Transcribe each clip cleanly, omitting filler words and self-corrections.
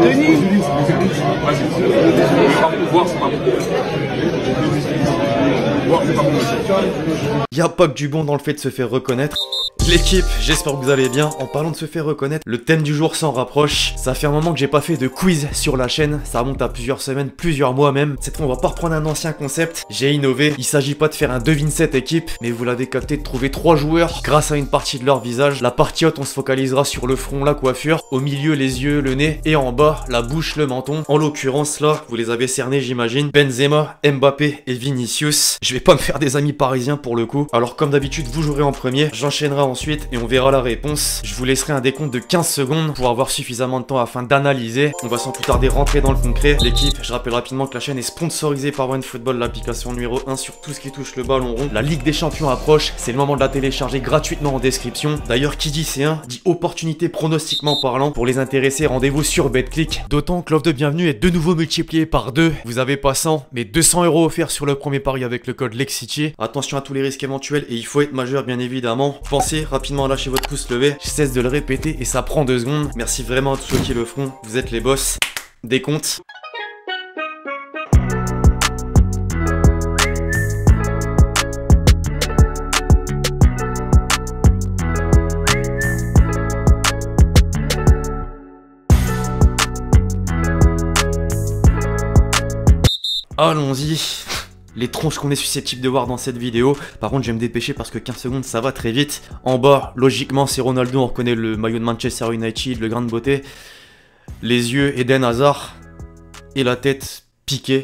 Denis. Y a pas que du bon dans le fait de se faire reconnaître. L'équipe, j'espère que vous allez bien. En parlant de se faire reconnaître, le thème du jour s'en rapproche. Ça fait un moment que j'ai pas fait de quiz sur la chaîne. Ça remonte à plusieurs semaines, plusieurs mois même. Cette fois, on va pas reprendre un ancien concept. J'ai innové. Il s'agit pas de faire un devine cette équipe, mais vous l'avez capté, de trouver 3 joueurs grâce à une partie de leur visage. La partie haute, on se focalisera sur le front, la coiffure. Au milieu, les yeux, le nez. Et en bas, la bouche, le menton. En l'occurrence, là, vous les avez cernés, j'imagine. Benzema, Mbappé et Vinicius. Je vais pas me faire des amis parisiens pour le coup. Alors, comme d'habitude, vous jouerez en premier. J'enchaînerai ensuite et on verra la réponse. Je vous laisserai un décompte de 15 secondes pour avoir suffisamment de temps afin d'analyser. On va sans plus tarder rentrer dans le concret. L'équipe, je rappelle rapidement que la chaîne est sponsorisée par OneFootball, l'application numéro 1 sur tout ce qui touche le ballon rond. La Ligue des Champions approche, c'est le moment de la télécharger gratuitement en description. D'ailleurs, qui dit C1 dit opportunité pronostiquement parlant. Pour les intéresser, rendez-vous sur BetClick. D'autant que l'offre de bienvenue est de nouveau multipliée par 2. Vous avez pas 100, mais 200 € offerts sur le premier pari avec le code LEXCITY. Attention à tous les risques éventuels et il faut être majeur bien évidemment. Pensez rapidement à lâcher votre pouce levé. Je cesse de le répéter et ça prend 2 secondes. Merci vraiment à tous ceux qui le feront. Vous êtes les boss. Décompte. Allons-y. Les tronches qu'on est susceptible de voir dans cette vidéo. Par contre, je vais me dépêcher parce que 15 secondes, ça va très vite. En bas, logiquement, c'est Ronaldo. On reconnaît le maillot de Manchester United, le grain de beauté. Les yeux, Eden Hazard. Et la tête, Piqué.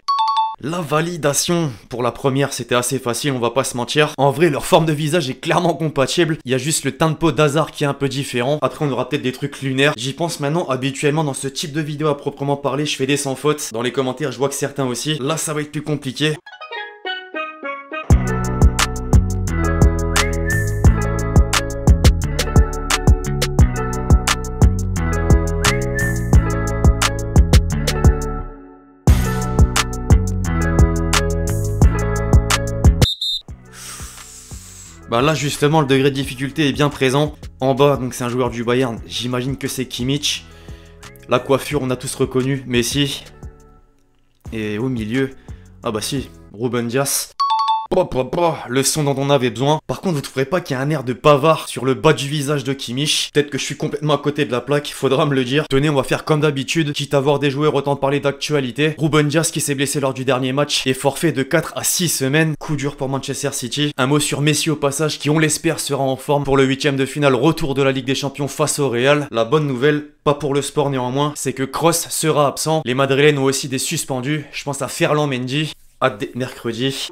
La validation, pour la première, c'était assez facile, on va pas se mentir. En vrai, leur forme de visage est clairement compatible. Il y a juste le teint de peau d'Hazard qui est un peu différent. Après, on aura peut-être des trucs lunaires. J'y pense maintenant, habituellement, dans ce type de vidéo à proprement parler, je fais des sans fautes. Dans les commentaires, je vois que certains aussi. Là, ça va être plus compliqué. Bah là justement le degré de difficulté est bien présent. En bas donc c'est un joueur du Bayern, j'imagine que c'est Kimmich. La coiffure on a tous reconnu Messi. Et au milieu, ah bah si, Ruben Dias. Le son dont on avait besoin. Par contre vous trouverez pas qu'il y a un air de bavard sur le bas du visage de Kimmich? Peut-être que je suis complètement à côté de la plaque, faudra me le dire. Tenez, on va faire comme d'habitude, quitte à voir des joueurs, autant parler d'actualité. Ruben Dias qui s'est blessé lors du dernier match est forfait de 4 à 6 semaines. Coup dur pour Manchester City. Un mot sur Messi au passage qui on l'espère sera en forme pour le 8ème de finale retour de la Ligue des Champions face au Real. La bonne nouvelle, pas pour le sport néanmoins, c'est que Kroos sera absent. Les Madrilènes ont aussi des suspendus. Je pense à Ferland Mendy. Hâte d'être mercredi.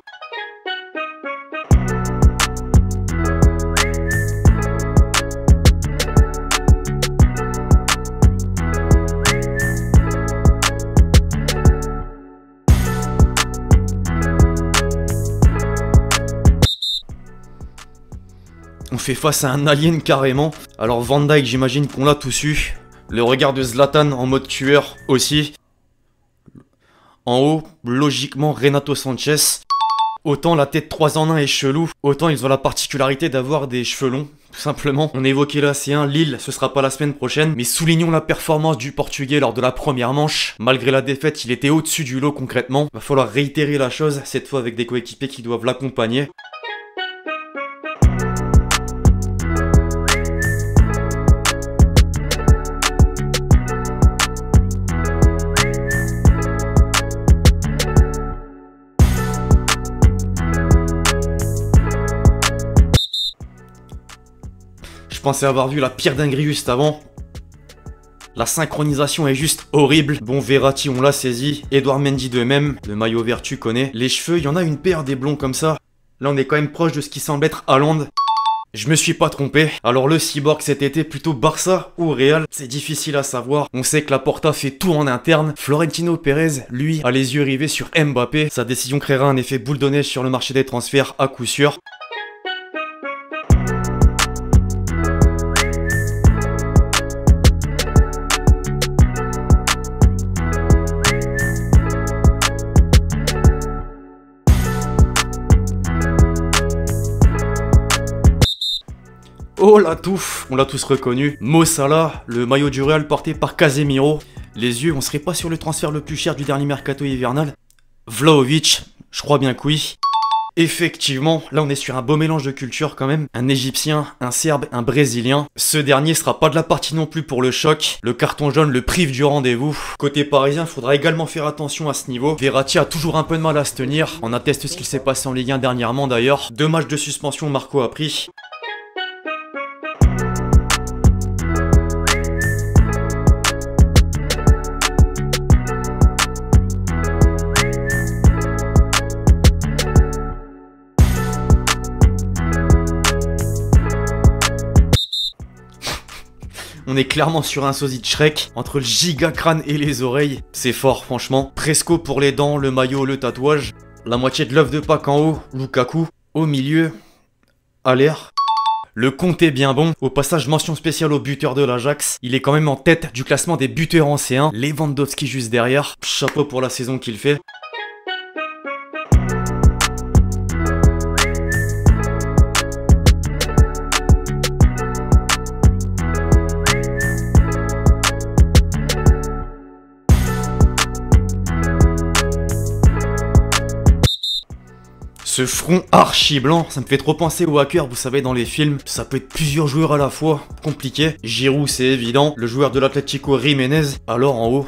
On fait face à un alien carrément. Alors Van Dijk, j'imagine qu'on l'a tous eu. Le regard de Zlatan en mode tueur aussi. En haut, logiquement Renato Sanchez. Autant la tête 3 en 1 est chelou, autant ils ont la particularité d'avoir des cheveux longs, tout simplement. On évoquait la C1, Lille, ce sera pas la semaine prochaine, mais soulignons la performance du Portugais lors de la première manche. Malgré la défaite, il était au-dessus du lot concrètement. Va falloir réitérer la chose, cette fois avec des coéquipiers qui doivent l'accompagner. Je pensais avoir vu la pire dinguerie juste avant. La synchronisation est juste horrible. Bon, Verratti, on l'a saisi. Edouard Mendy de même. Le maillot vert, tu connais. Les cheveux, il y en a une paire des blonds comme ça. Là, on est quand même proche de ce qui semble être Haaland. Je me suis pas trompé. Alors le cyborg cet été, plutôt Barça ou Real? C'est difficile à savoir. On sait que la Porta fait tout en interne. Florentino Pérez, lui, a les yeux rivés sur Mbappé. Sa décision créera un effet boule de neige sur le marché des transferts à coup sûr. Oh la touffe, on l'a tous reconnu. Mo Salah, le maillot du Real porté par Casemiro. Les yeux, on serait pas sur le transfert le plus cher du dernier mercato hivernal. Vlahovic, je crois bien que oui. Effectivement, là on est sur un beau mélange de cultures quand même. Un Égyptien, un Serbe, un Brésilien. Ce dernier sera pas de la partie non plus pour le choc. Le carton jaune le prive du rendez-vous. Côté parisien, faudra également faire attention à ce niveau. Verratti a toujours un peu de mal à se tenir. On atteste ce qu'il s'est passé en Ligue 1 dernièrement d'ailleurs. 2 matchs de suspension, Marco a pris. On est clairement sur un sosie de Shrek, entre le giga crâne et les oreilles. C'est fort, franchement. Presco pour les dents, le maillot, le tatouage. La moitié de l'œuf de Pâques en haut, Lukaku. Au milieu, à l'air. Le compte est bien bon. Au passage, mention spéciale au buteur de l'Ajax. Il est quand même en tête du classement des buteurs en C1. Lewandowski juste derrière. Chapeau pour la saison qu'il fait. Ce front archi blanc, ça me fait trop penser au hacker, vous savez, dans les films. Ça peut être plusieurs joueurs à la fois, compliqué. Giroud, c'est évident. Le joueur de l'Atlético, Jiménez. Alors en haut...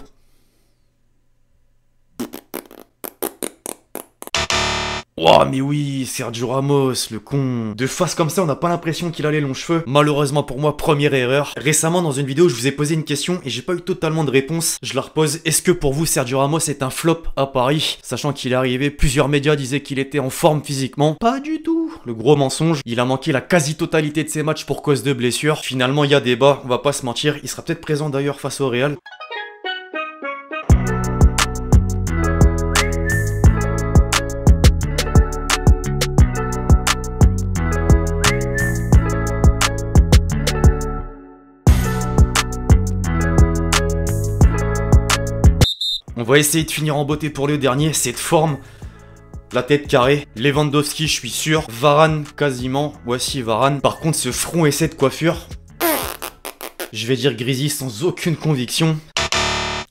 Ouah, mais oui, Sergio Ramos, le con. De face comme ça, on n'a pas l'impression qu'il a les longs cheveux. Malheureusement pour moi, première erreur. Récemment, dans une vidéo, je vous ai posé une question et j'ai pas eu totalement de réponse. Je la repose. Est-ce que pour vous, Sergio Ramos est un flop à Paris? Sachant qu'il est arrivé, plusieurs médias disaient qu'il était en forme physiquement. Pas du tout. Le gros mensonge. Il a manqué la quasi-totalité de ses matchs pour cause de blessures. Finalement, il y a débat, on va pas se mentir. Il sera peut-être présent d'ailleurs face au Real. On va essayer de finir en beauté pour le dernier, cette forme. La tête carrée. Lewandowski, je suis sûr. Varane, quasiment. Voici Varane. Par contre, ce front et cette coiffure... Je vais dire Grisi sans aucune conviction.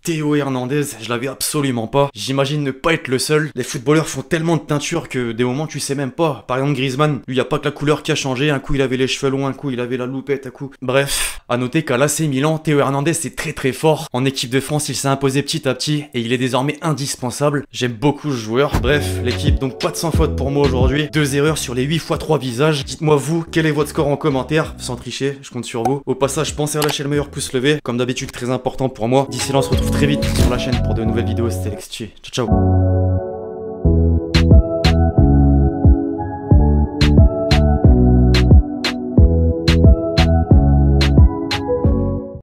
Théo Hernandez, je l'avais absolument pas. J'imagine ne pas être le seul. Les footballeurs font tellement de teinture que des moments tu sais même pas. Par exemple Griezmann, lui y a pas que la couleur qui a changé. Un coup il avait les cheveux longs, un coup il avait la loupette, un coup... Bref, à noter qu'à l'AC Milan, Théo Hernandez c'est très très fort. En équipe de France, il s'est imposé petit à petit et il est désormais indispensable. J'aime beaucoup ce joueur. Bref, l'équipe, donc pas de sans faute pour moi aujourd'hui. 2 erreurs sur les 8 x 3 visages. Dites-moi vous, quel est votre score en commentaire? Sans tricher, je compte sur vous. Au passage, pensez à lâcher le meilleur pouce levé. Comme d'habitude, très important pour moi. D'ici là, on se retrouve très vite sur la chaîne pour de nouvelles vidéos. C'était Lexchi. Ciao, ciao.